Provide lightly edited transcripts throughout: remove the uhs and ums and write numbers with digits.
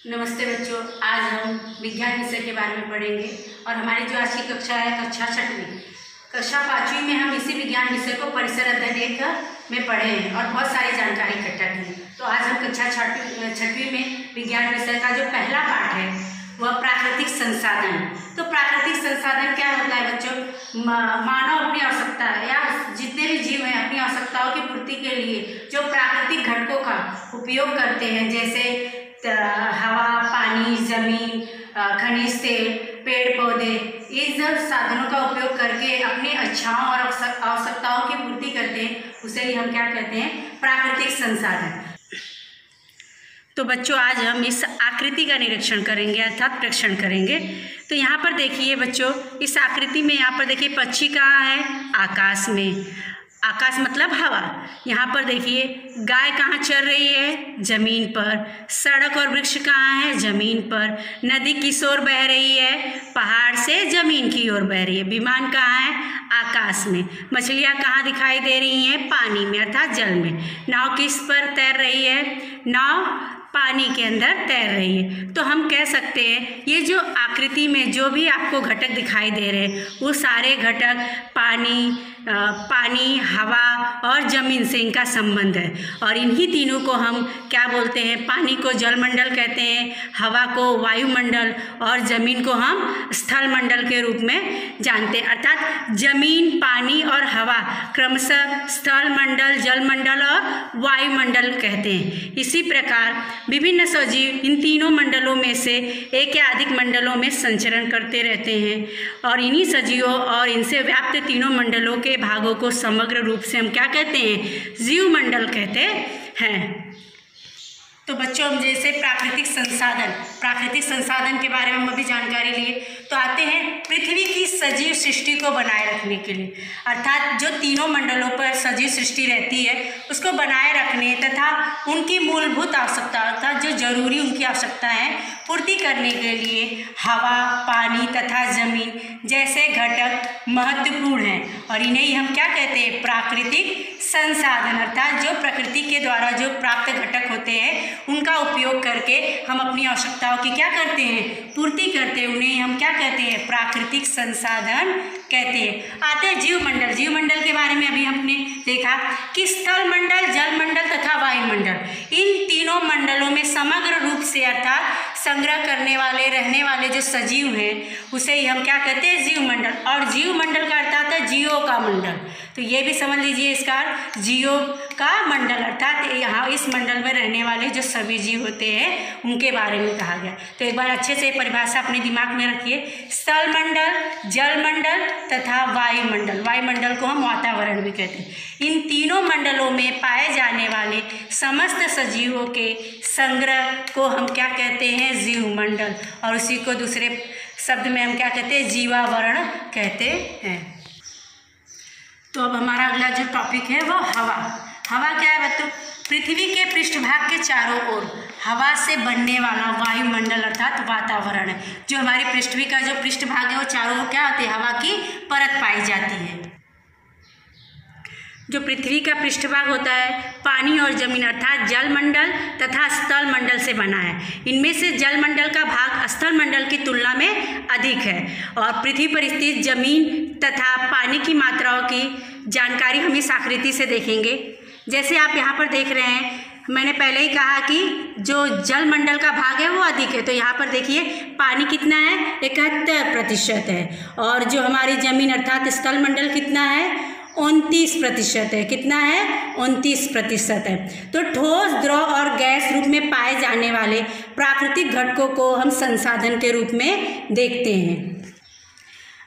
नमस्ते बच्चों, आज हम विज्ञान विषय के बारे में पढ़ेंगे और हमारी जो आज की कक्षा है कक्षा 6वीं, कक्षा 5वीं में हम इसी विज्ञान विषय को परिसर अध्ययन 1 में पढ़े हैं और बहुत सारी जानकारी इकट्ठा की। तो आज हम कक्षा 6वीं में विज्ञान विषय का जो पहला पाठ है वह प्राकृतिक संसाधन। तो प्राकृतिक संसाधन क्या होता है बच्चों? मानव अपनी आवश्यकता या जितने भी जीव हैं अपनी आवश्यकताओं की पूर्ति के लिए जो प्राकृतिक घटकों का उपयोग करते हैं, जैसे हवा, पानी, जमीन, खनिज तेल, पेड़ पौधे, इस साधनों का उपयोग करके अपनी इच्छाओं और आवश्यकताओं की पूर्ति करते हैं, उसे ही हम क्या कहते हैं? प्राकृतिक संसाधन। तो बच्चों आज हम इस आकृति का निरीक्षण करेंगे अर्थात प्रेक्षण करेंगे। तो यहाँ पर देखिए बच्चों, इस आकृति में यहाँ पर देखिए पक्षी कहाँ है? आकाश में। आकाश मतलब हवा। यहाँ पर देखिए गाय कहाँ चर रही है? जमीन पर। सड़क और वृक्ष कहाँ है? जमीन पर। नदी किस ओर बह रही है? पहाड़ से जमीन की ओर बह रही है। विमान कहाँ है? आकाश में। मछलियाँ कहाँ दिखाई दे रही हैं? पानी में अर्थात जल में। नाव किस पर तैर रही है? नाव पानी के अंदर तैर रही है। तो हम कह सकते हैं ये जो आकृति में जो भी आपको घटक दिखाई दे रहे हैं वो सारे घटक पानी, हवा और जमीन से इनका संबंध है। और इन्हीं तीनों को हम क्या बोलते हैं? पानी को जलमंडल कहते हैं, हवा को वायुमंडल और जमीन को हम स्थल मंडल के रूप में जानते हैं। अर्थात जमीन, पानी और हवा क्रमशः स्थल मंडल, जलमंडल और वायुमंडल कहते हैं। इसी प्रकार विभिन्न सजीव इन तीनों मंडलों में से एक या अधिक मंडलों में संचरण करते रहते हैं और इन्हीं सजीवों और इनसे व्याप्त तीनों मंडलों के भागों को समग्र रूप से हम क्या कहते हैं? जीव मंडल कहते हैं। तो बच्चों हम जैसे प्राकृतिक संसाधन के बारे में हम अभी जानकारी लिए, तो आते हैं पृथ्वी की सजीव सृष्टि को बनाए रखने के लिए, अर्थात जो तीनों मंडलों पर सजीव सृष्टि रहती है उसको बनाए रखने तथा उनकी मूलभूत आवश्यकता अर्थात जो जरूरी उनकी आवश्यकता है पूर्ति करने के लिए हवा, पानी तथा जमीन जैसे घटक महत्वपूर्ण हैं और इन्हें ही हम क्या कहते हैं? प्राकृतिक संसाधन। अर्थात जो प्रकृति के द्वारा जो प्राप्त घटक होते हैं उनका उपयोग करके हम अपनी आवश्यकताओं की क्या करते हैं? पूर्ति करते हैं। उन्हें हम क्या कहते हैं? प्राकृतिक संसाधन कहते हैं। आते हैं जीवमंडल। जीवमंडल के बारे में अभी हमने देखा कि स्थल मंडल, जल मंडल तथा वायुमंडल, इन तीनों मंडलों में समग्र रूप से अर्थात संग्रह करने वाले रहने वाले जो सजीव हैं उसे ही हम क्या कहते हैं? जीवमंडल। और जीवमंडल का अर्थात है जीवों का मंडल। तो ये भी समझ लीजिए इसका जीवों का मंडल अर्थात यहाँ इस मंडल में रहने वाले जो सभी जीव होते हैं उनके बारे में कहा गया। तो एक बार अच्छे से परिभाषा अपने दिमाग में रखिए। स्थल मंडल, जल मंडल तथा वायुमंडल। वायुमंडल को हम वातावरण भी कहते हैं। इन तीनों मंडलों में पाए जाने वाले समस्त सजीवों के संग्रह को हम क्या कहते हैं? जीवमंडल। और उसी को दूसरे शब्द में हम क्या कहते हैं? जीवावरण कहते हैं। तो अब हमारा अगला जो टॉपिक है वो हवा। हवा क्या है बच्चों? पृथ्वी के पृष्ठभाग के चारों ओर हवा से बनने वाला वायुमंडल अर्थात वातावरण है। जो हमारी पृथ्वी का जो पृष्ठभाग है वो चारों ओर क्या होती है? हवा की परत पाई जाती है। जो पृथ्वी का पृष्ठभाग होता है पानी और जमीन अर्थात जलमंडल तथा स्थल मंडल से बना है। इनमें से जलमंडल का भाग स्थल मंडल की तुलना में अधिक है और पृथ्वी पर स्थित जमीन तथा पानी की मात्राओं की जानकारी हम इस आकृति से देखेंगे। जैसे आप यहाँ पर देख रहे हैं, मैंने पहले ही कहा कि जो जलमंडल का भाग है वो अधिक है। तो यहाँ पर देखिए पानी कितना है? 71% है और जो हमारी जमीन अर्थात स्थल मंडल कितना है? 29% है। कितना है? 29% है। तो ठोस, द्रव और गैस रूप में पाए जाने वाले प्राकृतिक घटकों को हम संसाधन के रूप में देखते हैं।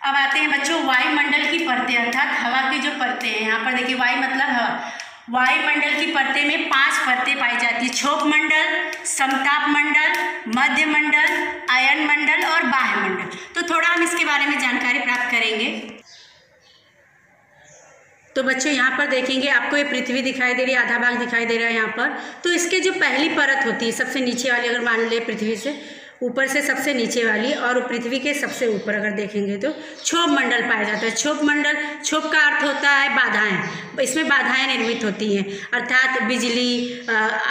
अब आते हैं बच्चों वायुमंडल की परतें अर्थात हवा की जो परतें हैं। यहाँ पर देखिए वायु मतलब हवा। वायुमंडल की परतें में 5 परतें पाई जाती है। क्षोभ मंडल, समताप मंडल, मध्य मंडल, अयन मंडल और बाह्य मंडल। तो थोड़ा हम इसके बारे में जानकारी प्राप्त करेंगे। तो बच्चों यहाँ पर देखेंगे आपको ये पृथ्वी दिखाई दे रही है, आधा भाग दिखाई दे रहा है यहाँ पर। तो इसके जो पहली परत होती है सबसे नीचे वाली, अगर मान ले पृथ्वी से ऊपर से सबसे नीचे वाली और पृथ्वी के सबसे ऊपर अगर देखेंगे तो क्षोभ मंडल पाया जाता है। क्षोभ मंडल, क्षोभ का अर्थ होता है बाधाएं। इसमें बाधाएं निर्मित होती हैं, अर्थात बिजली,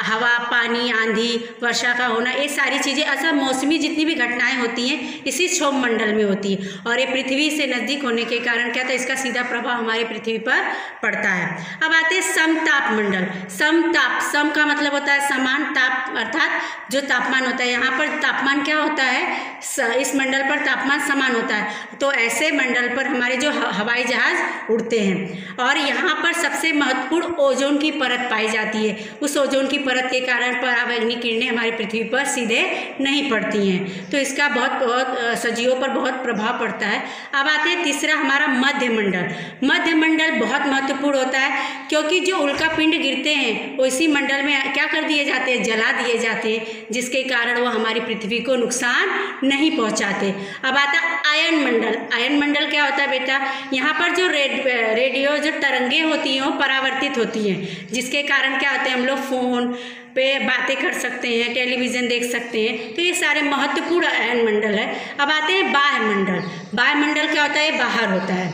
हवा, पानी, आंधी, वर्षा का होना, ये सारी चीज़ें असल मौसमी जितनी भी घटनाएं होती हैं इसी क्षोभ मंडल में होती है। और ये पृथ्वी से नज़दीक होने के कारण क्या था, इसका सीधा प्रभाव हमारे पृथ्वी पर पड़ता है। अब आते हैं समताप मंडल। समताप, सम का मतलब होता है समान, ताप अर्थात जो तापमान होता है, यहाँ पर तापमान क्या होता है, इस मंडल पर तापमान समान होता है। तो ऐसे मंडल पर हमारे जो हवाई जहाज उड़ते हैं। और यहाँ पर सबसे महत्वपूर्ण ओजोन की परत पाई जाती है। उस ओजोन की परत के कारण पराबैंगनी किरणें हमारी पृथ्वी पर सीधे नहीं पड़ती हैं, तो इसका बहुत सजीवों पर बहुत प्रभाव पड़ता है। अब आते हैं तीसरा हमारा मध्य मंडल। मध्य मंडल बहुत महत्वपूर्ण होता है, क्योंकि जो उल्का पिंड गिरते हैं वो इसी मंडल में क्या कर दिए जाते हैं, जला दिए जाते हैं, जिसके कारण वो हमारी पृथ्वी को नुकसान नहीं पहुंचाते। अब आता है आयन मंडल। आयन मंडल क्या होता है बेटा, यहाँ पर जो रेडियो जो तरंगें होती हैं वो परावर्तित होती हैं, जिसके कारण क्या होते हैं, हम लोग फ़ोन पे बातें कर सकते हैं, टेलीविज़न देख सकते हैं। तो ये सारे महत्वपूर्ण आयन मंडल है। अब आते हैं बाह्य मंडल। बाह्य मंडल क्या होता है, बाहर होता है,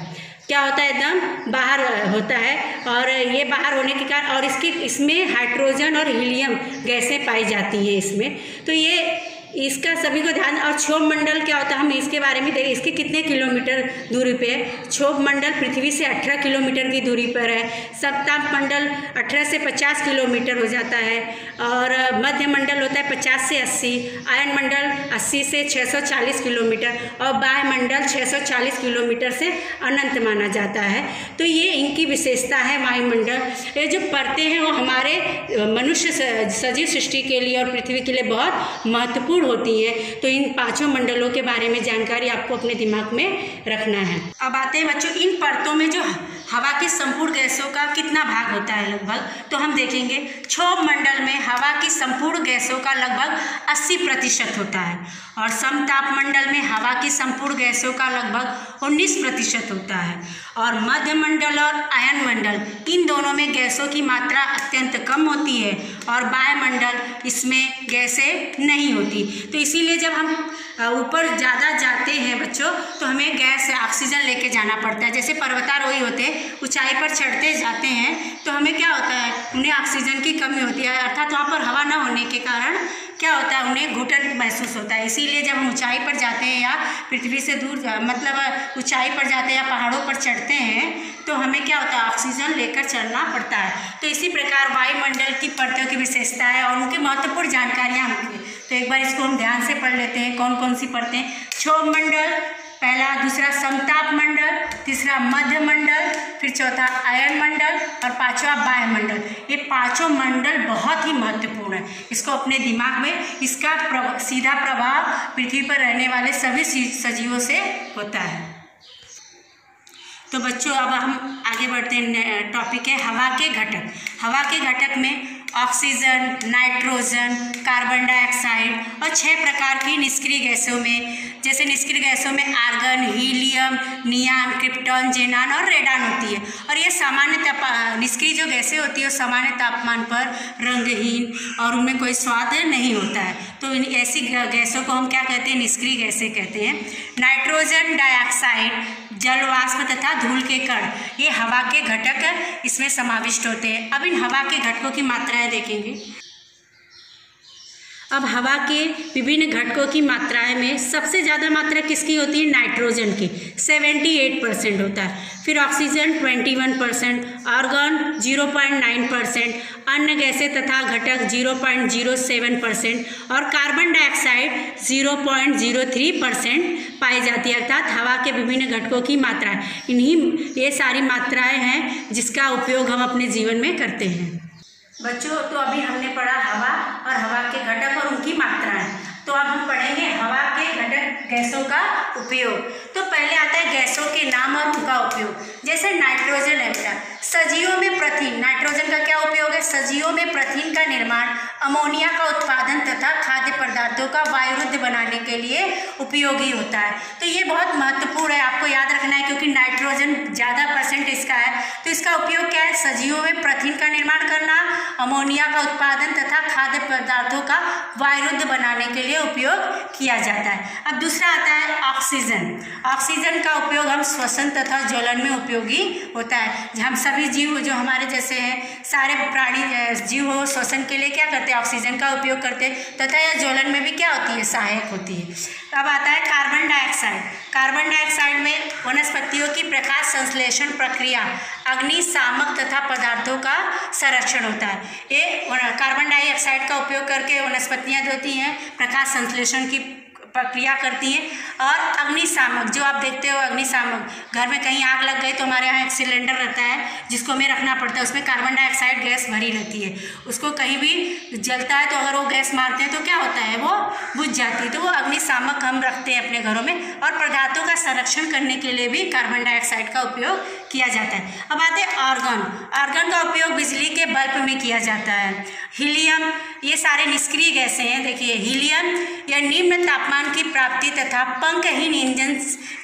क्या होता है, एकदम बाहर होता है। और ये बाहर होने के कारण और इसमें हाइड्रोजन और हीलियम गैसें पाई जाती हैं इसमें। तो ये इसका सभी को ध्यान। और क्षोभ मंडल क्या होता है, हम इसके बारे में देखें, इसके कितने किलोमीटर दूरी पे है। क्षोभ मंडल पृथ्वी से 18 किलोमीटर की दूरी पर है। समताप मंडल 18 से 50 किलोमीटर हो जाता है। और मध्य मंडल होता है 50 से 80। आयन मंडल 80 से 640 किलोमीटर और बाह्य मंडल 640 किलोमीटर से अनंत माना जाता है। तो ये इनकी विशेषता है वायुमंडल। ये जो परतें हैं वो हमारे मनुष्य सजीव सृष्टि के लिए और पृथ्वी के लिए बहुत महत्वपूर्ण होती है। तो इन पांचों मंडलों के बारे में जानकारी आपको अपने दिमाग में रखना है। अब आते हैं बच्चों, इन परतों में जो हवा की संपूर्ण गैसों का कितना भाग होता है लगभग, तो हम देखेंगे क्षोभ मंडल में हवा की संपूर्ण गैसों का लगभग 80% होता है। और समताप मंडल में हवा की संपूर्ण गैसों का लगभग 19% होता है। और मध्य मंडल और आयन मंडल इन दोनों में गैसों की मात्रा अत्यंत कम होती है। और बाह्य मंडल इसमें गैसें नहीं होती। तो इसीलिए जब हम ऊपर ज़्यादा जाते हैं बच्चों, तो हमें गैस ऑक्सीजन लेके जाना पड़ता है। जैसे पर्वतारोही होते हैं, ऊंचाई पर चढ़ते जाते हैं तो हमें क्या होता है, उन्हें ऑक्सीजन की कमी होती है, अर्थात वहाँ पर हवा न होने के कारण क्या होता है, उन्हें घुटन महसूस होता है। इसीलिए जब हम ऊंचाई पर जाते हैं या पृथ्वी से दूर मतलब ऊंचाई पर जाते हैं या पहाड़ों पर चढ़ते हैं, तो हमें क्या होता है, ऑक्सीजन लेकर चलना पड़ता है। तो इसी प्रकार वायुमंडल की परतों की विशेषता है और उनकी महत्वपूर्ण जानकारियाँ होती हैं। तो एक बार इसको हम ध्यान से पढ़ लेते हैं, कौन कौन सी परतें। क्षोभ मंडल पहला, दूसरा समताप मंडल, तीसरा मध्य मंडल, फिर चौथा आयन मंडल और पांचवा बाह्य मंडल। ये पांचों मंडल बहुत ही महत्वपूर्ण है। इसको अपने दिमाग में, इसका सीधा प्रभाव पृथ्वी पर रहने वाले सभी सजीवों से होता है। तो बच्चों अब हम आगे बढ़ते हैं, टॉपिक है हवा के घटक। हवा के घटक में ऑक्सीजन, नाइट्रोजन, कार्बन डाइऑक्साइड और 6 प्रकार की निष्क्रिय गैसों में, जैसे निष्क्रिय गैसों में आर्गन, हीलियम, नियान, क्रिप्टॉन, जेनान और रेडान होती है। और ये सामान्य निष्क्रिय जो गैसें होती है वो सामान्य तापमान पर रंगहीन और उनमें कोई स्वाद नहीं होता है। तो ऐसी गैसों को हम क्या कहते हैं, निष्क्रिय गैसें कहते हैं। नाइट्रोजन डाइऑक्साइड, जलवाष्प तथा धूल के कण, ये हवा के घटक इसमें समाविष्ट होते हैं। अब इन हवा के घटकों की मात्राएं देखेंगे। अब हवा के विभिन्न घटकों की मात्राएं में सबसे ज़्यादा मात्रा किसकी होती है, नाइट्रोजन की 78% होता है। फिर ऑक्सीजन 21%, आर्गन 0.9%, अन्य गैसें तथा घटक 0.07% और कार्बन डाइऑक्साइड 0.03% पाई जाती है। अर्थात हवा के विभिन्न घटकों की मात्राएं, ये सारी मात्राएं हैं जिसका उपयोग हम अपने जीवन में करते हैं। बच्चों तो अभी हमने पढ़ा हवा और हवा के घटक और उनकी मात्राएं। तो अब हम पढ़ेंगे हवा के घटक गैसों का उपयोग। तो पहले आता है गैसों के नाम और उनका उपयोग। जैसे नाइट्रोजन है बेटा, सजीवों में प्रथिन, नाइट्रोजन का क्या उपयोग है, सजीवों में प्रथिन का निर्माण, अमोनिया का उत्पादन तथा खाद्य पदार्थों का वायुरुद्ध बनाने के लिए उपयोगी होता है। तो ये बहुत महत्वपूर्ण है, आपको याद रखना है, क्योंकि नाइट्रोजन ज़्यादा परसेंट इसका है। तो इसका उपयोग क्या है? सजीवों में प्रथिन का निर्माण करना, अमोनिया का उत्पादन तथा खाद्य पदार्थों का वायुरुद्ध बनाने के लिए उपयोग किया जाता है। अब दूसरा आता है ऑक्सीजन। ऑक्सीजन का उपयोग हम श्वसन तथा ज्वलन में उपयोगी होता है। हम सभी जीव जो हमारे जैसे हैं, सारे प्राणी जीव हो, श्वसन के लिए क्या करते हैं? ऑक्सीजन का उपयोग करते हैं, तथा यह ज्वलन में भी क्या होती है? सहायक होती है। अब आता है कार्बन डाइऑक्साइड। कार्बन डाइऑक्साइड में वनस्पतियों की प्रकाश संश्लेषण प्रक्रिया, अग्निशामक तथा पदार्थों का संरक्षण होता है। ये कार्बन डाइऑक्साइड का उपयोग करके वनस्पतियाँ जो होती हैं प्रकाश संश्लेषण की प्रक्रिया करती हैं। और अग्निशामक, जो आप देखते हो अग्निशामक, घर में कहीं आग लग गई तो हमारे यहाँ एक सिलेंडर रहता है जिसको हमें रखना पड़ता है, उसमें कार्बन डाइऑक्साइड गैस भरी रहती है। उसको कहीं भी जलता है तो अगर वो गैस मारते हैं तो क्या होता है? वो बुझ जाती है। तो वो अग्निशामक हम रखते हैं अपने घरों में। और पदार्थों का संरक्षण करने के लिए भी कार्बन डाइऑक्साइड का उपयोग किया जाता है। अब आते हैं आर्गन। आर्गन का उपयोग बिजली के बल्ब में किया जाता है। हीलियम, ये सारे निष्क्रिय गैसें हैं। देखिए, हीलियम या निम्न तापमान की प्राप्ति तथा पंखहीन इंजन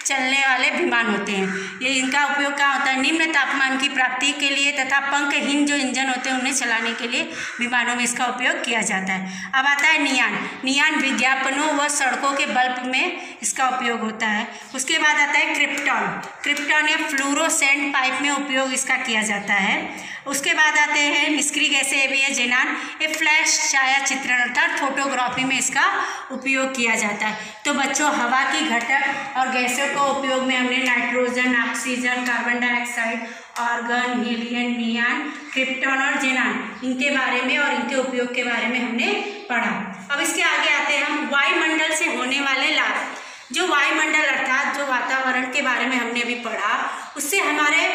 चलने वाले विमान होते हैं। ये इनका उपयोग क्या होता है? निम्न तापमान की प्राप्ति के लिए तथा पंखहीन जो इंजन होते हैं उन्हें चलाने के लिए विमानों में इसका उपयोग किया जाता है। अब आता है नियान। नियान विज्ञापनों व सड़कों के बल्ब में इसका उपयोग होता है। उसके बाद आता है क्रिप्टॉन। क्रिप्टॉन या फ्लोरोसेंट पाइप में उपयोग इसका किया जाता है। उसके बाद आते हैं निष्क्रिय गैसें भी है जेनान। ये फ्लैश छाया चित्रण अर्थात फोटोग्राफी में इसका उपयोग किया जाता है। तो बच्चों, हवा की घटक और गैसों को उपयोग में हमने nitrogen, oxygen, carbon dioxide, argon, helium, neon, krypton और जेनान, इनके बारे में और इनके उपयोग के बारे में हमने पढ़ा। अब इसके आगे आते हैं हम वायुमंडल से होने वाले लाभ। जो वायुमंडल अर्थात जो वातावरण के बारे में हमने अभी पढ़ा, उससे हमारे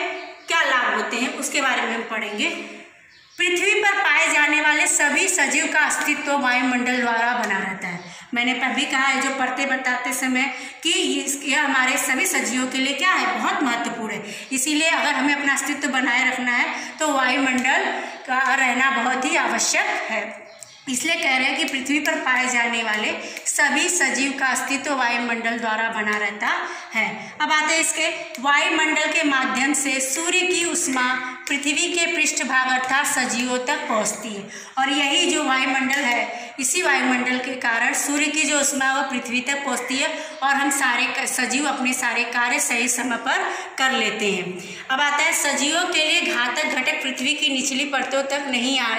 क्या लाभ होते हैं उसके बारे में हम पढ़ेंगे। पृथ्वी पर पाए जाने वाले सभी सजीव का अस्तित्व वायुमंडल द्वारा बना रहता है। मैंने अभी कहा है जो पढ़ते बताते समय कि यह हमारे सभी सजीवों के लिए क्या है? बहुत महत्वपूर्ण है। इसीलिए अगर हमें अपना अस्तित्व बनाए रखना है तो वायुमंडल का रहना बहुत ही आवश्यक है। इसलिए कह रहे हैं कि पृथ्वी पर पाए जाने वाले सभी सजीव का अस्तित्व वायुमंडल द्वारा बना रहता है। अब आते हैं इसके वायुमंडल के माध्यम से सूर्य की ऊष्मा पृथ्वी के पृष्ठभाग अर्थात सजीवों तक पहुंचती है। और यही जो वायुमंडल है, इसी वायुमंडल के कारण सूर्य की जो ऊष्मा है वो पृथ्वी तक पहुंचती है और हम सारे सजीव अपने सारे कार्य सही समय पर कर लेते हैं। अब आता है सजीवों के लिए घातक घटक पृथ्वी की निचली परतों तक नहीं आ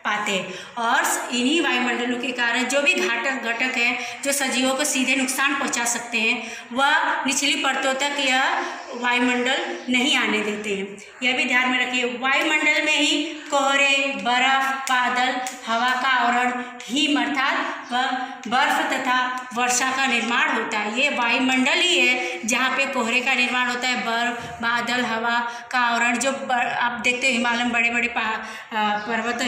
पाते और इन्हीं वायुमंडलों के कारण जो भी घातक घटक हैं जो सजीवों को सीधे नुकसान पहुंचा सकते हैं वह निचली परतों तक यह वायुमंडल नहीं आने देते हैं। यह भी ध्यान में रखिए। वायुमंडल में ही कोहरे, बर्फ, बादल, हवा का आवरण, हिम अर्थात बर्फ तथा वर्षा का निर्माण होता है। ये वायुमंडल ही है जहाँ पे कोहरे का निर्माण होता है, बर्फ, बादल, हवा का आवरण। जो आप देखते हो हिमालय में बड़े बड़े पर्वत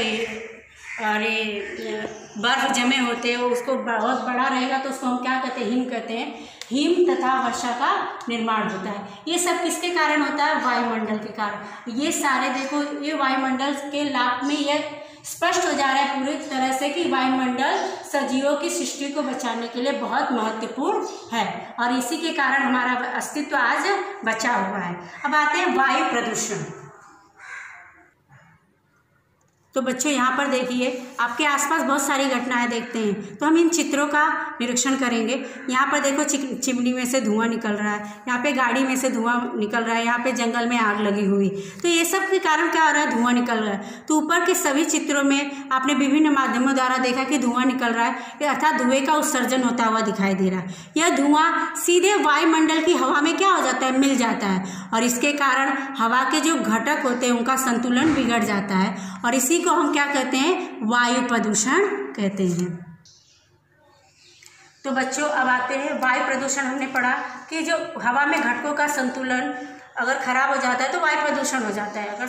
और ये बर्फ जमे होते हैं, उसको बहुत बड़ा रहेगा तो उसको हम क्या कहते हैं? हिम कहते हैं। हिम तथा वर्षा का निर्माण होता है। ये सब किसके कारण होता है? वायुमंडल के कारण। ये सारे देखो, ये वायुमंडल के लाभ में यह स्पष्ट हो जा रहा है पूरी तरह से कि वायुमंडल सजीवों की सृष्टि को बचाने के लिए बहुत महत्वपूर्ण है और इसी के कारण हमारा अस्तित्व आज बचा हुआ है। अब आते हैं वायु प्रदूषण। तो बच्चों यहाँ पर देखिए, आपके आसपास बहुत सारी घटनाएं देखते हैं तो हम इन चित्रों का निरीक्षण करेंगे। यहाँ पर देखो चिमनी में से धुआं निकल रहा है, यहाँ पे गाड़ी में से धुआं निकल रहा है, यहाँ पे जंगल में आग लगी हुई। तो ये सब के कारण क्या हो रहा है? धुआं निकल रहा है। तो ऊपर के सभी चित्रों में आपने विभिन्न माध्यमों द्वारा देखा कि धुआं निकल रहा है अर्थात धुएं का उत्सर्जन होता हुआ दिखाई दे रहा है। यह धुआं सीधे वायुमंडल की हवा में क्या हो जाता है? मिल जाता है और इसके कारण हवा के जो घटक होते हैं उनका संतुलन बिगड़ जाता है और इसी को हम क्या कहते हैं? वायु प्रदूषण कहते हैं। तो बच्चों अब आते हैं वायु प्रदूषण। हमने पढ़ा कि जो हवा में घटकों का संतुलन अगर खराब हो जाता है तो वायु प्रदूषण हो जाता है। अगर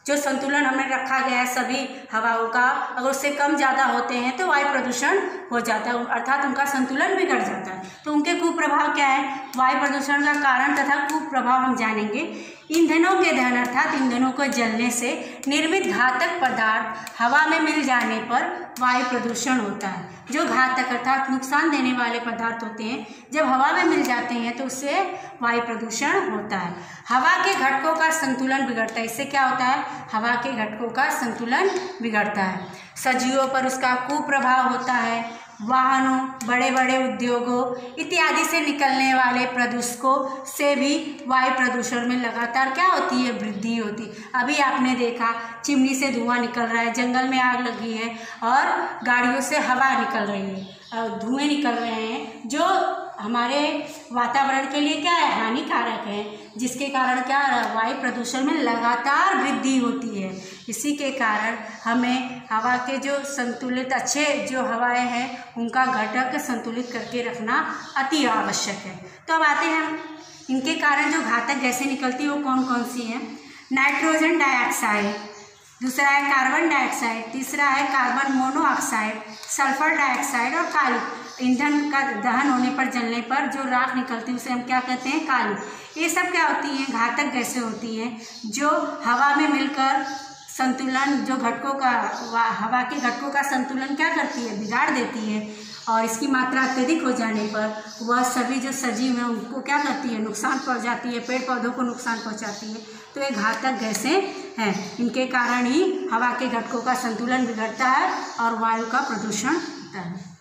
जो संतुलन हमें रखा गया है सभी हवाओं का, अगर उससे कम ज़्यादा होते हैं तो वायु प्रदूषण हो जाता है, अर्थात उनका संतुलन बिगड़ जाता है। तो उनके कुप्रभाव क्या है, वायु प्रदूषण का कारण तथा कुप्रभाव हम जानेंगे। ईंधनों के दहन अर्थात ईंधनों को जलने से निर्मित घातक पदार्थ हवा में मिल जाने पर वायु प्रदूषण होता है। जो घातक अर्थात नुकसान देने वाले पदार्थ होते हैं जब हवा में मिल जाते हैं तो उससे वायु प्रदूषण होता है। हवा के घटकों का संतुलन बिगड़ता है। इससे क्या होता है, हवा के घटकों का संतुलन बिगड़ता है। सजीवों पर उसका कुप्रभाव होता है। वाहनों, बड़े बड़े उद्योगों इत्यादि से निकलने वाले प्रदूषकों से भी वायु प्रदूषण में लगातार क्या होती है, वृद्धि होती। अभी आपने देखा चिमनी से धुआं निकल रहा है, जंगल में आग लगी है और गाड़ियों से हवा निकल रही है, धुएं निकल रहे हैं जो हमारे वातावरण के लिए क्या है, हानिकारक है, जिसके कारण क्या वायु प्रदूषण में लगातार वृद्धि होती है। इसी के कारण हमें हवा के जो संतुलित अच्छे जो हवाएं हैं उनका घटक संतुलित करके रखना अति आवश्यक है। तो अब आते हैं हम इनके कारण जो घातक गैसें निकलती हैं वो कौन कौन सी हैं। नाइट्रोजन डाइऑक्साइड, दूसरा है कार्बन डाइऑक्साइड, तीसरा है कार्बन मोनोऑक्साइड, सल्फर डाइऑक्साइड और काली। ईंधन का दहन होने पर, जलने पर जो राख निकलती है उसे हम क्या कहते हैं, काली। ये सब क्या होती हैं, घातक गैसें होती हैं जो हवा में मिलकर संतुलन, जो घटकों का हवा के घटकों का संतुलन क्या करती है, बिगाड़ देती है। और इसकी मात्रा अत्यधिक हो जाने पर वह सभी जो सजीव हैं उनको क्या करती है, नुकसान पहुंचाती है, पेड़ पौधों को नुकसान पहुंचाती है। तो ये घातक गैसें हैं, इनके कारण ही हवा के घटकों का संतुलन बिगड़ता है और वायु का प्रदूषण होता है।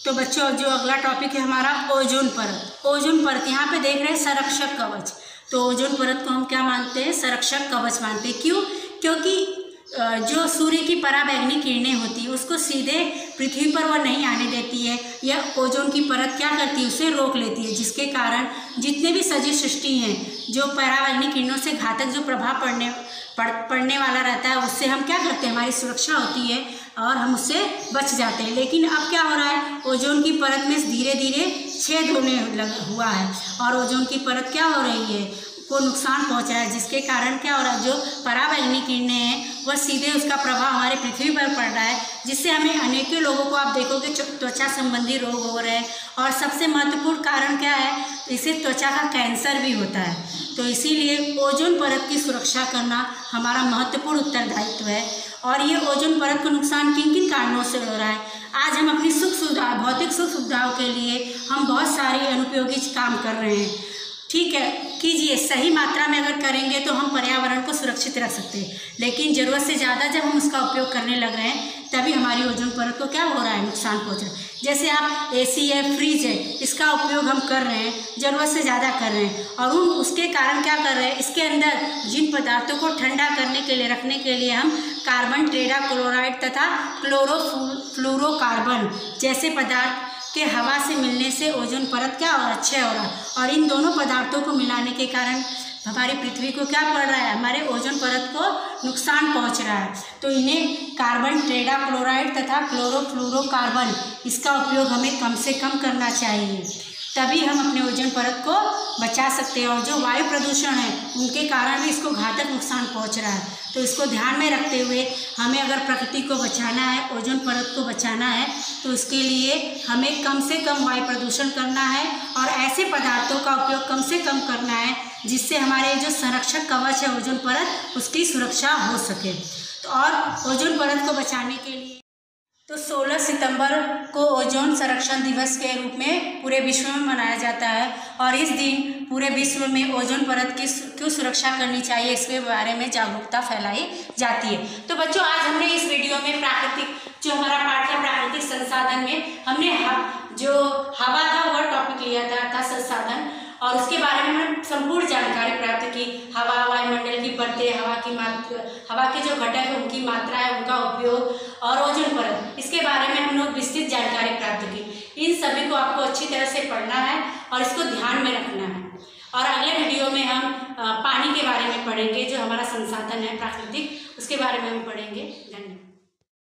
तो बच्चों जो अगला टॉपिक है हमारा ओजोन परत। ओजोन परत यहाँ पे देख रहे हैं संरक्षक कवच। तो ओजोन परत को हम क्या मानते हैं, संरक्षक कवच मानते हैं। क्यों, क्योंकि जो सूर्य की पराबैंगनी किरणें होती है उसको सीधे पृथ्वी पर वह नहीं आने देती है। यह ओजोन की परत क्या करती है, उसे रोक लेती है, जिसके कारण जितने भी सजीव सृष्टि हैं जो पराबैंगनी किरणों से घातक जो प्रभाव पड़ने वाला रहता है उससे हम क्या करते हैं, हमारी सुरक्षा होती है और हम उससे बच जाते हैं। लेकिन अब क्या हो रहा है, ओजोन की परत में धीरे धीरे छेद होने हुआ है और ओजोन की परत क्या हो रही है, को नुकसान पहुंच रहा है, जिसके कारण क्या हो रहा है, जो पराबैंगनी किरणें हैं वह सीधे उसका प्रभाव हमारे पृथ्वी पर पड़ रहा है, जिससे हमें अनेकों लोगों को आप देखोगे त्वचा संबंधी रोग हो रहे हैं। और सबसे महत्वपूर्ण कारण क्या है, इससे त्वचा का कैंसर भी होता है। तो इसीलिए ओजोन परत की सुरक्षा करना हमारा महत्वपूर्ण उत्तरदायित्व है। और ये ओजोन परत को नुकसान किन किन कारणों से हो रहा है। आज हम अपनी सुख सुविधा, भौतिक सुख सुविधाओं के लिए हम बहुत सारे अनुपयोगी काम कर रहे हैं, ठीक है, कीजिए, सही मात्रा में अगर करेंगे तो हम पर्यावरण को सुरक्षित रख सकते हैं। लेकिन ज़रूरत से ज़्यादा जब हम उसका उपयोग करने लग रहे हैं तभी हमारी ओजोन परत को क्या हो रहा है, नुकसान पहुंच रहा है। जैसे आप एसी है, फ्रिज है, इसका उपयोग हम कर रहे हैं, ज़रूरत से ज़्यादा कर रहे हैं और उसके कारण क्या कर रहे हैं, इसके अंदर जिन पदार्थों को ठंडा करने के लिए, रखने के लिए हम कार्बन टेट्राक्लोराइड तथा क्लोरोफ्लोरोकार्बन जैसे पदार्थ के हवा से मिलने से ओजोन परत क्या हो रहा है, क्षय हो रहा है। और इन दोनों पदार्थों को मिलाने के कारण हमारी पृथ्वी को क्या पड़ रहा है, हमारे ओजोन परत को नुकसान पहुंच रहा है। तो इन्हें कार्बन टेट्राक्लोराइड तथा क्लोरोफ्लोरोकार्बन इसका उपयोग हमें कम से कम करना चाहिए, तभी हम अपने ओजोन परत को बचा सकते हैं। और जो वायु प्रदूषण है उनके कारण भी इसको घातक नुकसान पहुंच रहा है। तो इसको ध्यान में रखते हुए हमें अगर प्रकृति को बचाना है, ओजोन परत को बचाना है, तो इसके लिए हमें कम से कम वायु प्रदूषण करना है और ऐसे पदार्थों का उपयोग कम से कम करना है जिससे हमारे जो संरक्षक कवच है ओजोन परत, उसकी सुरक्षा हो सके। तो और ओजोन परत को बचाने के लिए तो 16 सितंबर को ओजोन संरक्षण दिवस के रूप में पूरे विश्व में मनाया जाता है और इस दिन पूरे विश्व में ओजोन परत की क्यों सुरक्षा करनी चाहिए इसके बारे में जागरूकता फैलाई जाती है। तो बच्चों आज हमने इस वीडियो में प्राकृतिक जो हमारा पाठ था प्राकृतिक संसाधन में हमने जो हवा था वह टॉपिक लिया था संसाधन, और उसके बारे में हमने संपूर्ण जानकारी प्राप्त की। हवा, वायुमंडल की परतें, हवा के जो घटक है उनकी मात्रा है, उनका उपयोग और ओजोन परत, इसके बारे में हम लोग विस्तृत जानकारी प्राप्त की। इन सभी को आपको अच्छी तरह से पढ़ना है और इसको ध्यान में रखना है। और अगले वीडियो में हम पानी के बारे में पढ़ेंगे, जो हमारा संसाधन है प्राकृतिक, उसके बारे में हम पढ़ेंगे।